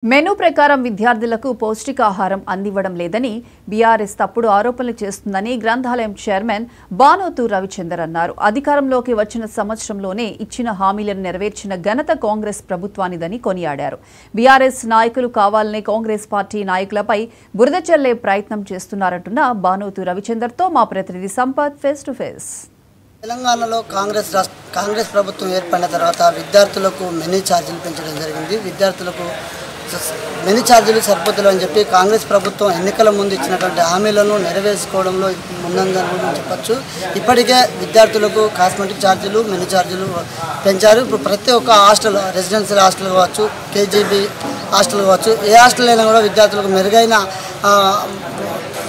Menu ప్రకారం విద్యార్థులకు పౌష్టికాహారం అందివ్వడం లేదని బీఆర్ఎస్ తప్పుడు ఆరోపణలు చేస్తుందని గ్రంథాలయం చైర్మన్ బానోతు రవిచందర్ అన్నారు. అధికారంలోకి వచ్చిన సంవత్సరంలోనే ఇచ్చిన హామీలను నెరవేర్చిన ఘనత కాంగ్రెస్ ప్రభుత్వానిదని కొనియాడారు. బీఆర్ఎస్ నాయకులు కావాలనే కాంగ్రెస్ పార్టీ నాయకులపై బురద చల్లే ప్రయత్నం చేస్తున్నారంటున్న బానోతు రవిచందర్తో మా ప్రతినిధి సంపత్ ఫేస్ టు ఫేస్. తెలంగాణలో కాంగ్రెస్ ప్రభుత్వం ఏర్పడిన తర్వాత విద్యార్థులకు మెనీ ఛార్జీలు పెంచడం జరిగింది. విద్యార్థులకు మెనీ ఛార్జీలు సరిపోతులు అని చెప్పి కాంగ్రెస్ ప్రభుత్వం ఎన్నికల ముందు ఇచ్చినటువంటి హామీలను నెరవేర్చుకోవడంలో ముందంగా చెప్పచ్చు. ఇప్పటికే విద్యార్థులకు కాస్మెటిక్ ఛార్జీలు మెనీ ఛార్జీలు పెంచారు. ఇప్పుడు ప్రతి ఒక్క హాస్టల్, రెసిడెన్షియల్ హాస్టల్ కావచ్చు, కేజీబీ హాస్టల్ కావచ్చు, ఏ హాస్టల్ అయినా కూడా విద్యార్థులకు మెరుగైన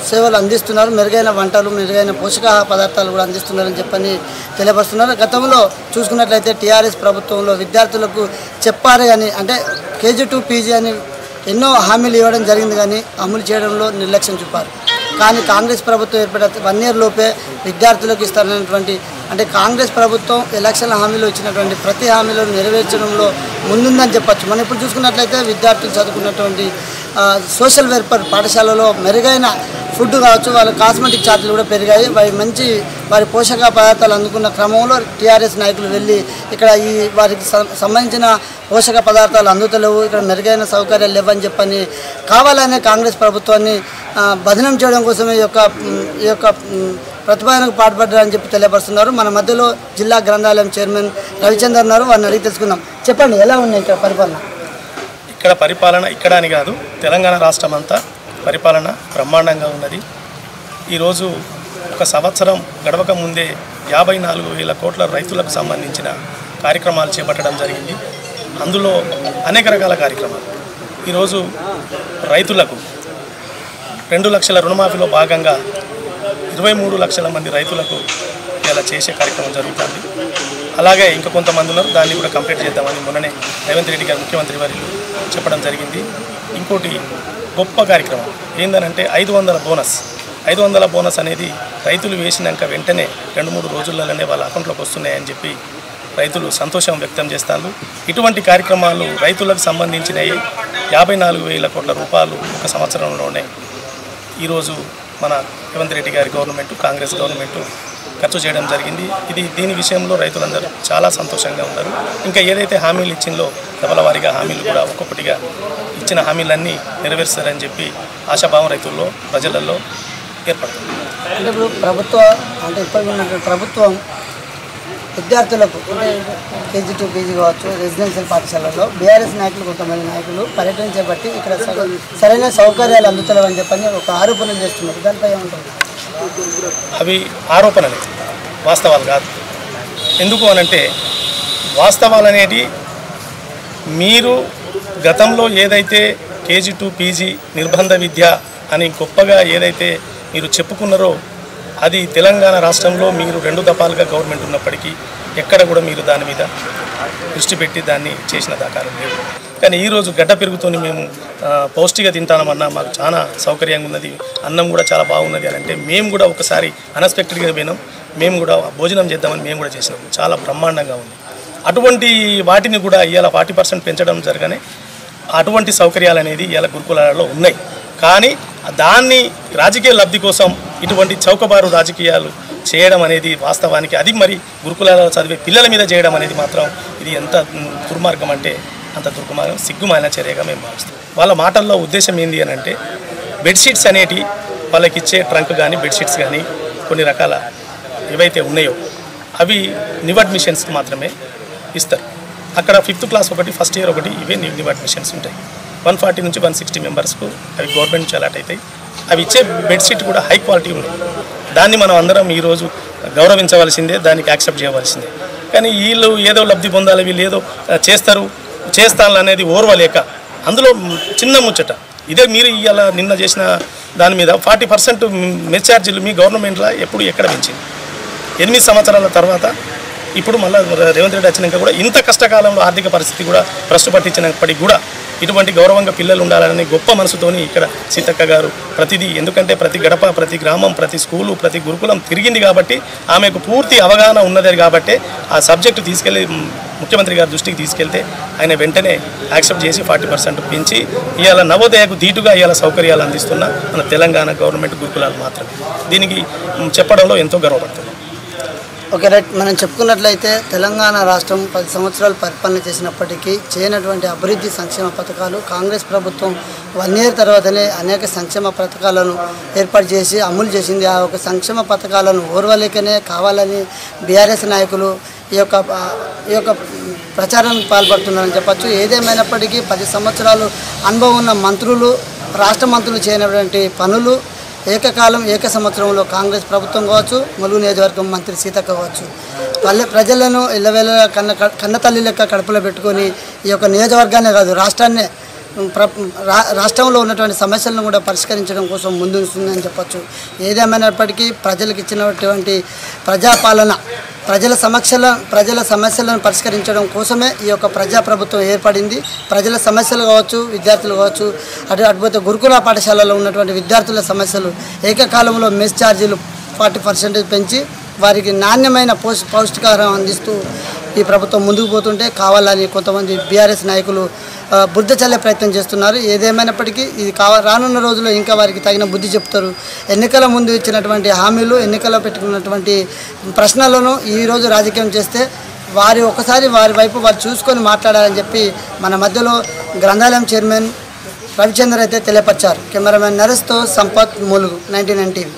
సేవలు అందిస్తున్నారు. మెరుగైన వంటలు, మెరుగైన పోషకాహార పదార్థాలు కూడా అందిస్తున్నారని చెప్పని తెలియపరుస్తున్నారు. గతంలో చూసుకున్నట్లయితే టీఆర్ఎస్ ప్రభుత్వంలో విద్యార్థులకు చెప్పారు కానీ, అంటే కేజీ టు పీజీ అని ఎన్నో హామీలు ఇవ్వడం జరిగింది కానీ అమలు చేయడంలో నిర్లక్ష్యం చూపారు. కానీ కాంగ్రెస్ ప్రభుత్వం ఏర్పడిన 1 year లోపే విద్యార్థులకు ఇస్తారనేటువంటి, అంటే కాంగ్రెస్ ప్రభుత్వం ఎలక్షన్ హామీలు ఇచ్చినటువంటి ప్రతి హామీలను నెరవేర్చడంలో ముందుందని చెప్పచ్చు. మనం ఇప్పుడు చూసుకున్నట్లయితే విద్యార్థులు చదువుకున్నటువంటి సోషల్ వెల్ఫేర్ పాఠశాలలో మెరుగైన ఫుడ్ కావచ్చు, వాళ్ళ కాస్మెటిక్ ఛార్జీలు కూడా పెరిగాయి. వారి పోషక పదార్థాలు అందుకున్న క్రమంలో టీఆర్ఎస్ నాయకులు వెళ్ళి ఇక్కడ వారికి సంబంధించిన పోషక పదార్థాలు అందుతలేవు, ఇక్కడ మెరుగైన సౌకర్యాలు లేవని చెప్పని కావాలనే కాంగ్రెస్ ప్రభుత్వాన్ని బదనం చేయడం కోసమే ఈ యొక్క ప్రతిపాదనకు పాటుపడ్డారని చెప్పి తెలియపరుస్తున్నారు. మన మధ్యలో జిల్లా గ్రంథాలయం చైర్మన్ రవిచందర్ ఉన్నారు. వారిని అడిగి తెలుసుకుందాం. చెప్పండి, ఎలా ఉన్నాయి ఇక్కడ పరిపాలన? ఇక్కడ పరిపాలన ఇక్కడ అని కాదు, తెలంగాణ రాష్ట్రం అంతా పరిపాలన బ్రహ్మాండంగా ఉన్నది. ఈరోజు ఒక సంవత్సరం గడవక ముందే 54,000 కోట్ల రైతులకు సంబంధించిన కార్యక్రమాలు చేపట్టడం జరిగింది. అందులో అనేక రకాల కార్యక్రమాలు. ఈరోజు రైతులకు 2 లక్షల రుణమాఫీలో భాగంగా 23 లక్షల మంది రైతులకు ఇలా చేసే కార్యక్రమం జరుగుతుంది. అలాగే ఇంకా కొంతమంది ఉన్నారు, దాన్ని కూడా కంప్లీట్ చేద్దామని మొన్ననే రేవంత్ రెడ్డి గారు ముఖ్యమంత్రి వారిలు చెప్పడం జరిగింది. ఇంకోటి గొప్ప కార్యక్రమం ఏందనంటే 500 బోనస్. 500 బోనస్ అనేది రైతులు వేసినాక వెంటనే 2-3 రోజులలోనే వాళ్ళ అకౌంట్లోకి వస్తున్నాయని చెప్పి రైతులు సంతోషం వ్యక్తం చేస్తారు. ఇటువంటి కార్యక్రమాలు రైతులకు సంబంధించినవి 54,000 కోట్ల రూపాయలు ఒక సంవత్సరంలోనే ఈరోజు మన రేవంత్ రెడ్డి గారి గవర్నమెంట్, కాంగ్రెస్ గవర్నమెంట్ ఖర్చు చేయడం జరిగింది. దీని విషయంలో రైతులందరూ చాలా సంతోషంగా ఉన్నారు. ఇంకా ఏదైతే హామీలు ఇచ్చిందో దఫలవారీగా హామీలు కూడా ఒక్కొక్కటిగా ఇచ్చిన హామీలన్నీ నెరవేరుస్తారని చెప్పి ఆశాభావం రైతుల్లో, ప్రజలలో ఏర్పడుతుంది. అంటే ఇప్పుడు ప్రభుత్వం విద్యార్థులకు కేజీ టు పీజీ కావచ్చు, రెసిడెన్షియల్ పాఠశాలలో బీఆర్ఎస్ నాయకులు, కొంతమంది నాయకులు పర్యటన చేపట్టి ఇక్కడ సరైన సౌకర్యాలు అందుతలేవని చెప్పని ఒక ఆరోపణలు చేస్తున్నారు. దానిపై ఏమంటారు? అవి ఆరోపణలే, వాస్తవాలు కాదు. ఎందుకు అనంటే వాస్తవాలు అనేటి మీరు గతంలో ఏదైతే కేజీ టు పీజీ నిర్బంధ విద్య అని గొప్పగా ఏదైతే మీరు చెప్పుకున్నారో అది తెలంగాణ రాష్ట్రంలో మీరు 2 దఫాలుగా గవర్నమెంట్ ఉన్నప్పటికీ ఎక్కడ కూడా మీరు దాని మీద దృష్టి పెట్టి దాన్ని చేసిన దాఖలు లేవు. కానీ ఈరోజు గడ్డ పెరుగుతూనే మేము పౌష్టిక తింటామన్నా మాకు చాలా సౌకర్యంగా ఉన్నది, అన్నం కూడా చాలా బాగున్నది అని అంటే మేము కూడా ఒకసారి అన్ఎక్స్పెక్టెడ్గా పోయినాం. మేము కూడా భోజనం చేద్దామని మేము కూడా చేసినాం. చాలా బ్రహ్మాండంగా ఉంది. అటువంటి వాటిని కూడా ఇవాళ 40% పెంచడం జరగనే అటువంటి సౌకర్యాలు అనేది ఇవాళ గురుకులాలలో ఉన్నాయి. కానీ దాన్ని రాజకీయ లబ్ధి కోసం ఇటువంటి చౌకబారు రాజకీయాలు చేయడం అనేది వాస్తవానికి అది మరి గురుకులాలలో చదివే పిల్లల మీద చేయడం అనేది మాత్రం ఇది ఎంత దుర్మార్గం అంటే అంత దుర్మార్గం, సిగ్గుమాలిన చర్యగా మేము భావిస్తాం. వాళ్ళ మాటల్లో ఉద్దేశం ఏంటి అని అంటే బెడ్షీట్స్ అనేటి వాళ్ళకి ఇచ్చే ట్రంక్ కానీ బెడ్షీట్స్ కానీ కొన్ని రకాల ఏవైతే ఉన్నాయో అవి న్యూ అడ్మిషన్స్కి మాత్రమే ఇస్తారు. అక్కడ 5th క్లాస్ ఒకటి, ఫస్ట్ ఇయర్ ఒకటి, ఇవే న్యూ అడ్మిషన్స్ ఉంటాయి. 140 నుంచి 160 మెంబర్స్కు అవి గవర్నమెంట్ నుంచి అలాట్ అవుతాయి. అవి ఇచ్చే బెడ్షీట్ కూడా హై క్వాలిటీ ఉన్నాయి. దాన్ని మనం అందరం ఈరోజు గౌరవించవలసిందే, దానికి యాక్సెప్ట్ చేయవలసిందే. కానీ వీళ్ళు ఏదో లబ్ధి పొందాలి, వీళ్ళు ఏదో చేస్తాను అనేది ఓర్వలేక అందులో చిన్న ముచ్చట ఇదే మీరు ఇవాళ నిన్న చేసిన దాని మీద 40% మెస్ ఛార్జీలు మీ గవర్నమెంట్లో ఎప్పుడు ఎక్కడ పెంచింది? 8 సంవత్సరాల తర్వాత ఇప్పుడు మళ్ళీ రేవంత్ రెడ్డి వచ్చినాక కూడా ఇంత కష్టకాలంలో ఆర్థిక పరిస్థితి కూడా భ్రష్టు పట్టించినప్పటికీ కూడా ఇటువంటి గౌరవంగా పిల్లలు ఉండాలని గొప్ప మనసుతోని ఇక్కడ సీతక్క గారు ప్రతిదీ, ఎందుకంటే ప్రతి గడప, ప్రతి గ్రామం, ప్రతి స్కూలు, ప్రతి గురుకులం తిరిగింది కాబట్టి ఆమెకు పూర్తి అవగాహన ఉన్నది కాబట్టి ఆ సబ్జెక్టు తీసుకెళ్ళి ముఖ్యమంత్రి గారి దృష్టికి తీసుకెళ్తే ఆయన వెంటనే యాక్సెప్ట్ చేసి 40% పెంచి ఇవాళ నవోదయకు ధీటుగా ఇవాళ సౌకర్యాలు అందిస్తున్న మన తెలంగాణ గవర్నమెంట్ గురుకులాలు మాత్రమే. దీనికి చెప్పడంలో ఎంతో గర్వపడుతుంది. Okay right. మనం చెప్పుకున్నట్లయితే తెలంగాణ రాష్ట్రం 10 సంవత్సరాలు పరిపాలన చేసినప్పటికీ చేయనటువంటి అభివృద్ధి సంక్షేమ పథకాలు కాంగ్రెస్ ప్రభుత్వం 1 year తర్వాతనే అనేక సంక్షేమ పథకాలను ఏర్పాటు చేసి అమలు చేసింది. ఆ ఒక సంక్షేమ పథకాలను ఓర్వలేకనే కావాలని బీఆర్ఎస్ నాయకులు ఈ యొక్క ప్రచారానికి పాల్పడుతున్నారని చెప్పచ్చు. ఏదేమైనప్పటికీ 10 సంవత్సరాలు అనుభవం ఉన్న మంత్రులు, రాష్ట్ర మంత్రులు చేయనటువంటి పనులు ఏకకాలం ఏక సంవత్సరంలో కాంగ్రెస్ ప్రభుత్వం కావచ్చు, ములుగు నియోజకవర్గం మంత్రి సీతక్క కావచ్చు, ప్రజలను ఇళ్ళవేళ కన్న తల్లి లెక్క కడుపులో పెట్టుకొని ఈ యొక్క నియోజకవర్గాన్ని కాదు రాష్ట్రంలో ఉన్నటువంటి సమస్యలను కూడా పరిష్కరించడం కోసం ముందుంటుందని చెప్పచ్చు. ఏదేమైనప్పటికీ ప్రజలకు ఇచ్చినటువంటి ప్రజాపాలన, ప్రజల సమస్యలను పరిష్కరించడం కోసమే ఈ యొక్క ప్రజాప్రభుత్వం ఏర్పడింది. ప్రజల సమస్యలు కావచ్చు, విద్యార్థులు కావచ్చు, అటుపోతే గురుకుల పాఠశాలలో ఉన్నటువంటి విద్యార్థుల సమస్యలు ఏకకాలంలో మెస్ ఛార్జీలు 40% పెంచి వారికి నాణ్యమైన పౌష్టికాహారం అందిస్తూ ఈ ప్రభుత్వం ముందుకు పోతుంటే కావాలని కొంతమంది బీఆర్ఎస్ నాయకులు బుద్ధి చల్లే ప్రయత్నం చేస్తున్నారు. ఏదేమైనప్పటికీ ఇది రానున్న రోజుల్లో ఇంకా వారికి తగిన బుద్ధి చెప్తారు. ఎన్నికల ముందు ఇచ్చినటువంటి హామీలు, ఎన్నికల్లో పెట్టుకున్నటువంటి ప్రశ్నలను ఈరోజు రాజకీయం చేస్తే ఒకసారి వారి వైపు వారు చూసుకొని మాట్లాడాలని చెప్పి మన మధ్యలో గ్రంథాలయం చైర్మన్ రవిచంద్ర అయితే తెలియపరిచారు. కెమెరామెన్ నరేష్తో సంపత్, ములుగు, 99 టీవీ.